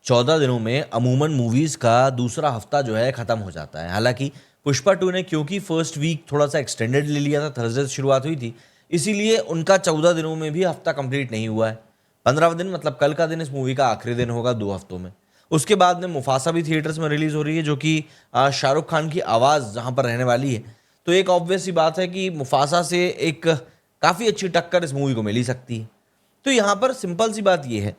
14 दिनों में अमूमन मूवीज़ का दूसरा हफ्ता जो है ख़त्म हो जाता है। हालाँकि पुष्पा 2 ने क्योंकि फर्स्ट वीक थोड़ा-सा एक्सटेंडेड ले लिया था, थर्सडे से शुरुआत हुई थी, इसीलिए उनका 14 दिनों में भी हफ्ता कंप्लीट नहीं हुआ है। 15वां दिन मतलब कल का दिन इस मूवी का आखिरी दिन होगा 2 हफ्तों में। उसके बाद में मुफासा भी थिएटर्स में रिलीज़ हो रही है, जो कि शाहरुख खान की आवाज़ जहाँ पर रहने वाली है। तो एक ऑब्वियस सी बात है कि मुफासा से एक काफ़ी अच्छी टक्कर इस मूवी को मिल ही सकती है। तो यहाँ पर सिंपल सी बात ये है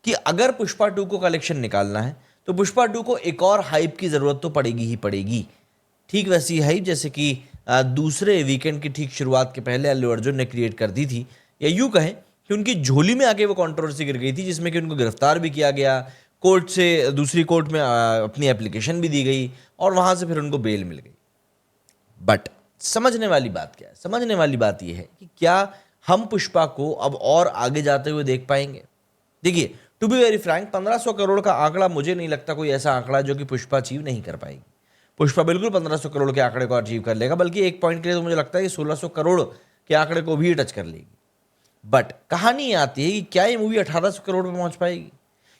कि अगर पुष्पा 2 को कलेक्शन निकालना है, तो पुष्पा 2 को एक और हाइप की ज़रूरत तो पड़ेगी ही पड़ेगी। ठीक वैसी हाइप जैसे कि दूसरे वीकेंड की ठीक शुरुआत के पहले अल्लू अर्जुन ने क्रिएट कर दी थी, या यूँ कहें कि उनकी झोली में आके वो कंट्रोवर्सी गिर गई थी, जिसमें कि उनको गिरफ्तार भी किया गया, कोर्ट से दूसरी कोर्ट में अपनी एप्लीकेशन भी दी गई और वहाँ से फिर उनको बेल मिल गई। बट समझने वाली बात क्या है? समझने वाली बात यह है कि क्या हम पुष्पा को अब और आगे जाते हुए देख पाएंगे? देखिए, to be very frank, 1500 crore का आंकड़ा मुझे नहीं लगता कोई ऐसा आंकड़ा है जो कि पुष्पा अचीव नहीं कर पाएगी। पुष्पा बिल्कुल 1500 करोड़ के आंकड़े को अचीव कर लेगा, बल्कि एक पॉइंट के लिए तो मुझे लगता है कि 1600 करोड़ के आंकड़े को भी टच कर लेगी। बट कहानी ये आती है कि क्या ये मूवी 1800 करोड़ पे पहुंच पाएगी?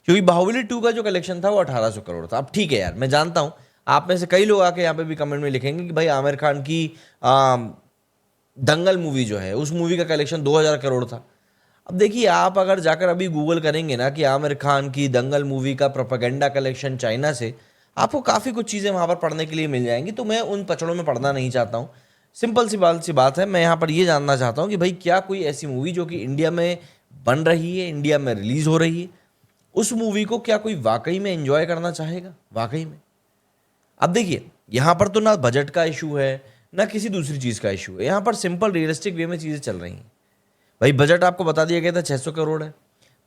क्योंकि बाहुबली 2 का जो कलेक्शन था वो 1800 करोड़ था। अब ठीक है यार, मैं जानता हूं आप में से कई लोग आके यहाँ पे भी कमेंट में लिखेंगे कि भाई आमिर खान की दंगल मूवी जो है, उस मूवी का कलेक्शन 2000 करोड़ था। अब देखिए, आप अगर जाकर अभी गूगल करेंगे ना कि आमिर खान की दंगल मूवी का प्रोपेगेंडा कलेक्शन चाइना से, आपको काफ़ी कुछ चीज़ें वहाँ पर पढ़ने के लिए मिल जाएंगी। तो मैं उन पचड़ों में पढ़ना नहीं चाहता हूँ। सिंपल सी बात है, मैं यहाँ पर ये जानना चाहता हूँ कि भाई क्या कोई ऐसी मूवी जो कि इंडिया में बन रही है, इंडिया में रिलीज़ हो रही है, उस मूवी को क्या कोई वाकई में एंजॉय करना चाहेगा? वाकई में। अब देखिए, यहाँ पर तो ना बजट का इशू है, ना किसी दूसरी चीज़ का इशू है। यहाँ पर सिंपल रियलिस्टिक वे में चीज़ें चल रही हैं। भाई बजट आपको बता दिया गया था 600 करोड़ है।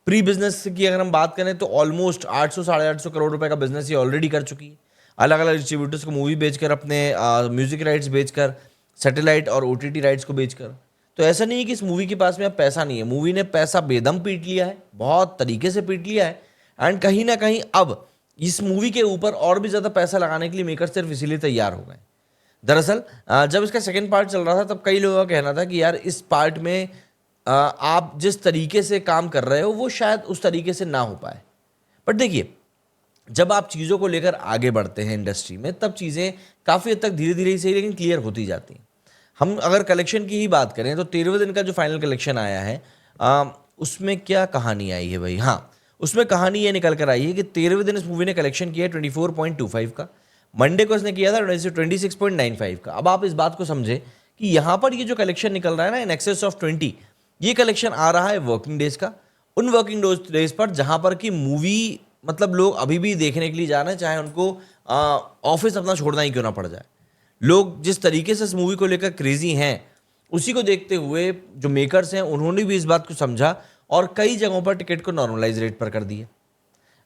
प्री बिजनेस की अगर हम बात करें तो ऑलमोस्ट 800 साढ़े 800 करोड़ रुपए का बिजनेस ये ऑलरेडी कर चुकी है। अलग अलग डिस्ट्रीब्यूटर्स को मूवी बेचकर, अपने म्यूजिक राइट्स बेचकर, सैटेलाइट और ओटीटी राइट्स को बेचकर। तो ऐसा नहीं है कि इस मूवी के पास में अब पैसा नहीं है। मूवी ने पैसा बेदम पीट लिया है, बहुत तरीके से पीट लिया है। एंड कहीं ना कहीं अब इस मूवी के ऊपर और भी ज़्यादा पैसा लगाने के लिए मेकर सिर्फ इसीलिए तैयार हो गए। दरअसल जब इसका सेकेंड पार्ट चल रहा था तब कई लोगों का कहना था कि यार इस पार्ट में आप जिस तरीके से काम कर रहे हो वो शायद उस तरीके से ना हो पाए। बट देखिए, जब आप चीज़ों को लेकर आगे बढ़ते हैं इंडस्ट्री में, तब चीज़ें काफ़ी हद तक धीरे धीरे ही सही लेकिन क्लियर होती जाती हैं। हम अगर कलेक्शन की ही बात करें तो 13वें दिन का जो फाइनल कलेक्शन आया है, उसमें क्या कहानी आई है भाई? हाँ, उसमें कहानी ये निकल कर आई है कि 13वें दिन इस मूवी ने कलेक्शन किया 24.25 का। मंडे को इसने किया था 26.95 का। अब आप इस बात को समझें कि यहाँ पर ये जो कलेक्शन निकल रहा है ना, इन एक्सेस ऑफ 20, ये कलेक्शन आ रहा है वर्किंग डेज का। उन वर्किंग डेज पर जहाँ पर कि मूवी मतलब लोग अभी भी देखने के लिए जा रहे हैं, चाहे उनको ऑफिस अपना छोड़ना ही क्यों ना पड़ जाए। लोग जिस तरीके से इस मूवी को लेकर क्रेजी हैं, उसी को देखते हुए जो मेकर्स हैं उन्होंने भी इस बात को समझा और कई जगहों पर टिकट को नॉर्मलाइज रेट पर कर दिया।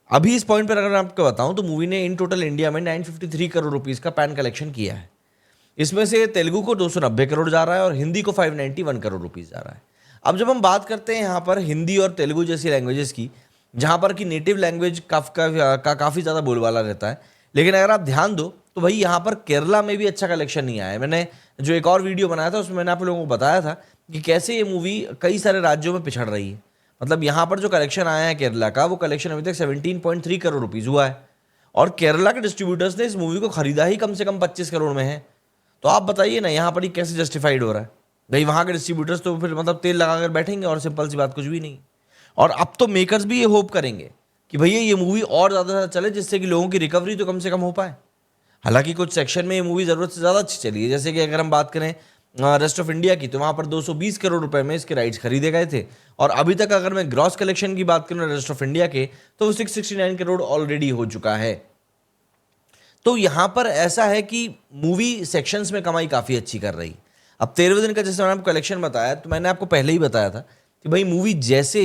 अभी इस पॉइंट पर अगर मैं आपको बताऊं तो मूवी ने इन टोटल इंडिया में 953 करोड़ रुपीस का पैन कलेक्शन किया है। इसमें से तेलुगु को 290 करोड़ जा रहा है और हिंदी को 591 करोड़ रुपीस जा रहा है। अब जब हम बात करते हैं यहाँ पर हिंदी और तेलुगु जैसी लैंग्वेजेस की, जहाँ पर कि नेटिव लैंग्वेज का काफ़ी ज़्यादा बोलबाला रहता है, लेकिन अगर आप ध्यान दो तो भाई यहाँ पर केरला में भी अच्छा कलेक्शन नहीं आया है। मैंने जो एक और वीडियो बनाया था उसमें मैंने आप लोगों को बताया था कि कैसे ये मूवी कई सारे राज्यों में पिछड़ रही है। मतलब यहाँ पर जो कलेक्शन आया है केरला का, वो कलेक्शन अभी तक 17.3 करोड़ रुपीज़ हुआ है और केरला के डिस्ट्रीब्यूटर्स ने इस मूवी को खरीदा ही कम से कम 25 करोड़ में है। तो आप बताइए ना यहाँ पर ये कैसे जस्टिफाइड हो रहा है? भाई वहाँ के डिस्ट्रीब्यूटर्स तो फिर मतलब तेल लगाकर बैठेंगे और सिंपल सी बात कुछ भी नहीं। और अब तो मेकर्स भी ये होप करेंगे कि भैया ये मूवी और ज़्यादा चले, जिससे कि लोगों की रिकवरी तो कम से कम हो पाए। हालांकि कुछ सेक्शन में ये मूवी ज़रूरत से ज़्यादा अच्छी चली है, जैसे कि अगर हम बात करें रेस्ट ऑफ इंडिया की, तो वहाँ पर 220 करोड़ रुपए में इसके राइट्स खरीदे गए थे। और अभी तक अगर मैं ग्रॉस कलेक्शन की बात करूँ रेस्ट ऑफ इंडिया के, तो वो 669 करोड़ ऑलरेडी हो चुका है। तो यहाँ पर ऐसा है कि मूवी सेक्शंस में कमाई काफ़ी अच्छी कर रही। अब 13वें दिन का जैसे मैंने आपको कलेक्शन बताया, तो मैंने आपको पहले ही बताया था कि भाई मूवी जैसे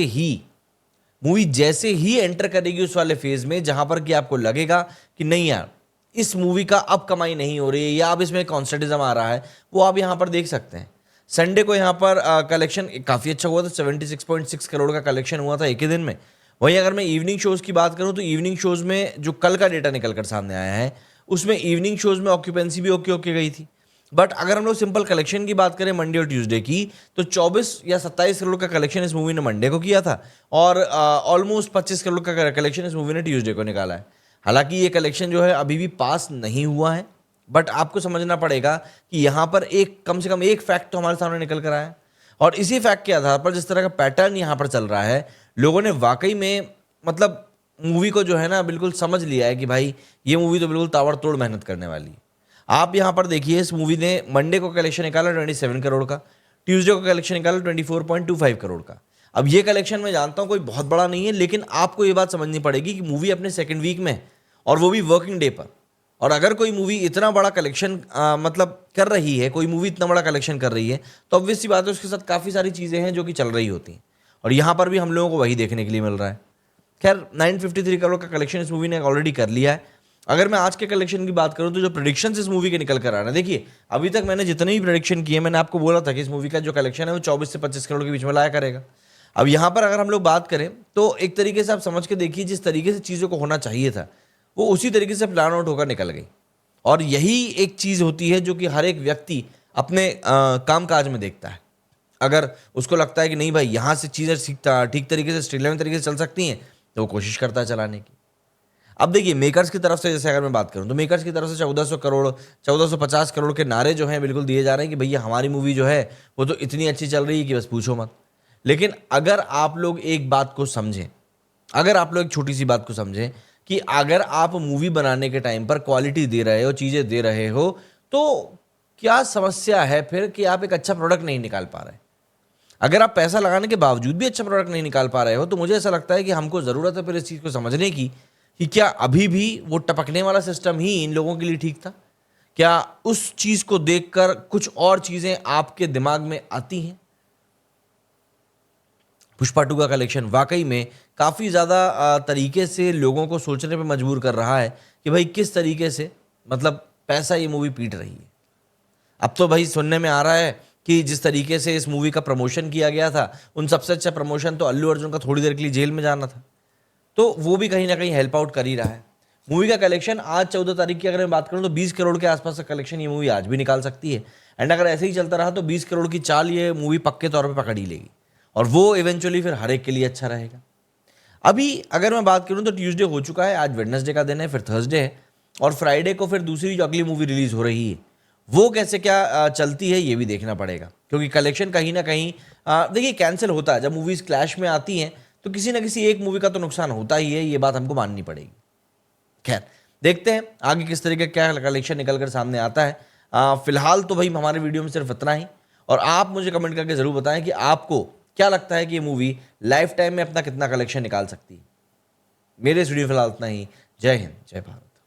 ही एंटर करेगी उस वाले फेज में जहां पर कि आपको लगेगा कि नहीं यार इस मूवी का अब कमाई नहीं हो रही है या अब इसमें कॉन्स्टेंटिज्म आ रहा है, वो आप यहाँ पर देख सकते हैं। संडे को यहाँ पर कलेक्शन काफ़ी अच्छा हुआ था, 76.6 करोड़ का कलेक्शन हुआ था एक ही दिन में। वहीं अगर मैं इवनिंग शोज़ की बात करूँ तो इवनिंग शोज़ में जो कल का डेटा निकल कर सामने आया है, उसमें इवनिंग शोज़ में ऑक्यूपेंसी भी ओके गई थी। बट अगर हम लोग सिंपल कलेक्शन की बात करें मंडे और ट्यूसडे की, तो 24 या 27 करोड़ का कलेक्शन इस मूवी ने मंडे को किया था और ऑलमोस्ट 25 करोड़ का कलेक्शन इस मूवी ने ट्यूसडे को निकाला है। हालांकि ये कलेक्शन जो है अभी भी पास नहीं हुआ है, बट आपको समझना पड़ेगा कि यहाँ पर एक कम से कम एक फैक्ट तो हमारे सामने निकल कर आया है, और इसी फैक्ट के आधार पर जिस तरह का पैटर्न यहाँ पर चल रहा है, लोगों ने वाकई में मतलब मूवी को जो है ना बिल्कुल समझ लिया है कि भाई ये मूवी तो बिल्कुल ताबड़तोड़ मेहनत करने वाली है। आप यहाँ पर देखिए, इस मूवी ने मंडे को कलेक्शन निकाला 27 करोड़ का, ट्यूसडे को कलेक्शन निकाला 24.25 करोड़ का। अब ये कलेक्शन मैं जानता हूँ कोई बहुत बड़ा नहीं है, लेकिन आपको ये बात समझनी पड़ेगी कि मूवी अपने सेकंड वीक में है और वो भी वर्किंग डे पर। और अगर कोई मूवी इतना बड़ा कलेक्शन मतलब कर रही है, कोई मूवी इतना बड़ा कलेक्शन कर रही है, तो ऑब्वियस सी बात है उसके साथ काफ़ी सारी चीज़ें हैं जो कि चल रही होती हैं, और यहाँ पर भी हम लोगों को वही देखने के लिए मिल रहा है। खैर 953 करोड़ का कलेक्शन इस मूवी ने ऑलरेडी कर लिया है। अगर मैं आज के कलेक्शन की बात करूं तो जो प्रेडिक्शंस इस मूवी के निकल कर आ रहे हैं, देखिए अभी तक मैंने जितने भी प्रेडिक्शन किए, मैंने आपको बोला था कि इस मूवी का जो कलेक्शन है वो 24 से 25 करोड़ के बीच में लाया करेगा। अब यहाँ पर अगर हम लोग बात करें तो एक तरीके से आप समझ के देखिए, जिस तरीके से चीज़ों को होना चाहिए था वो उसी तरीके से प्लान आउट होकर निकल गई। और यही एक चीज़ होती है जो कि हर एक व्यक्ति अपने काम काज में देखता है। अगर उसको लगता है कि नहीं भाई यहाँ से चीज़ें ठीक तरीके से स्ट्रीमलाइन तरीके से चल सकती हैं, तो वो कोशिश करता है चलाने की। अब देखिए मेकर्स की तरफ से जैसे अगर मैं बात करूं तो मेकर्स की तरफ से 1400 करोड़ 1450 करोड़ के नारे जो हैं बिल्कुल दिए जा रहे हैं कि भैया हमारी मूवी जो है वो तो इतनी अच्छी चल रही है कि बस पूछो मत। लेकिन अगर आप लोग एक बात को समझें, अगर आप लोग एक छोटी सी बात को समझें कि अगर आप मूवी बनाने के टाइम पर क्वालिटी दे रहे हो, चीज़ें दे रहे हो, तो क्या समस्या है फिर कि आप एक अच्छा प्रोडक्ट नहीं निकाल पा रहे? अगर आप पैसा लगाने के बावजूद भी अच्छा प्रोडक्ट नहीं निकाल पा रहे हो, तो मुझे ऐसा लगता है कि हमको ज़रूरत है फिर इस चीज़ को समझने की कि क्या अभी भी वो टपकने वाला सिस्टम ही इन लोगों के लिए ठीक था? क्या उस चीज़ को देखकर कुछ और चीज़ें आपके दिमाग में आती हैं? पुष्पा 2 का कलेक्शन वाकई में काफ़ी ज़्यादा तरीके से लोगों को सोचने पे मजबूर कर रहा है कि भाई किस तरीके से मतलब पैसा ये मूवी पीट रही है। अब तो भाई सुनने में आ रहा है कि जिस तरीके से इस मूवी का प्रमोशन किया गया था, उन सबसे अच्छा प्रमोशन तो अल्लू अर्जुन का थोड़ी देर के लिए जेल में जाना था, तो वो भी कहीं ना कहीं हेल्प आउट कर ही रहा है। मूवी का कलेक्शन आज 14 तारीख की अगर मैं बात करूं तो 20 करोड़ के आसपास का कलेक्शन ये मूवी आज भी निकाल सकती है। एंड अगर ऐसे ही चलता रहा तो 20 करोड़ की चाल ये मूवी पक्के तौर पर पकड़ ही लेगी, और वो इवेंचुअली फिर हर एक के लिए अच्छा रहेगा। अभी अगर मैं बात करूं तो ट्यूसडे हो चुका है, आज वेडनेसडे का दिन है, फिर थर्सडे है, और फ्राइडे को फिर दूसरी जो अगली मूवी रिलीज हो रही है वो कैसे क्या चलती है ये भी देखना पड़ेगा, क्योंकि कलेक्शन कहीं ना कहीं देखिए कैंसिल होता है जब मूवीज क्लैश में आती हैं, तो किसी ना किसी एक मूवी का तो नुकसान होता ही है, ये बात हमको माननी पड़ेगी। खैर देखते हैं आगे किस तरीके का क्या कलेक्शन निकल कर सामने आता है। फिलहाल तो भाई हमारे वीडियो में सिर्फ इतना ही, और आप मुझे कमेंट करके ज़रूर बताएं कि आपको क्या लगता है कि ये मूवी लाइफ टाइम में अपना कितना कलेक्शन निकाल सकती है। मेरे इस वीडियो फिलहाल इतना ही। जय हिंद, जय भारत।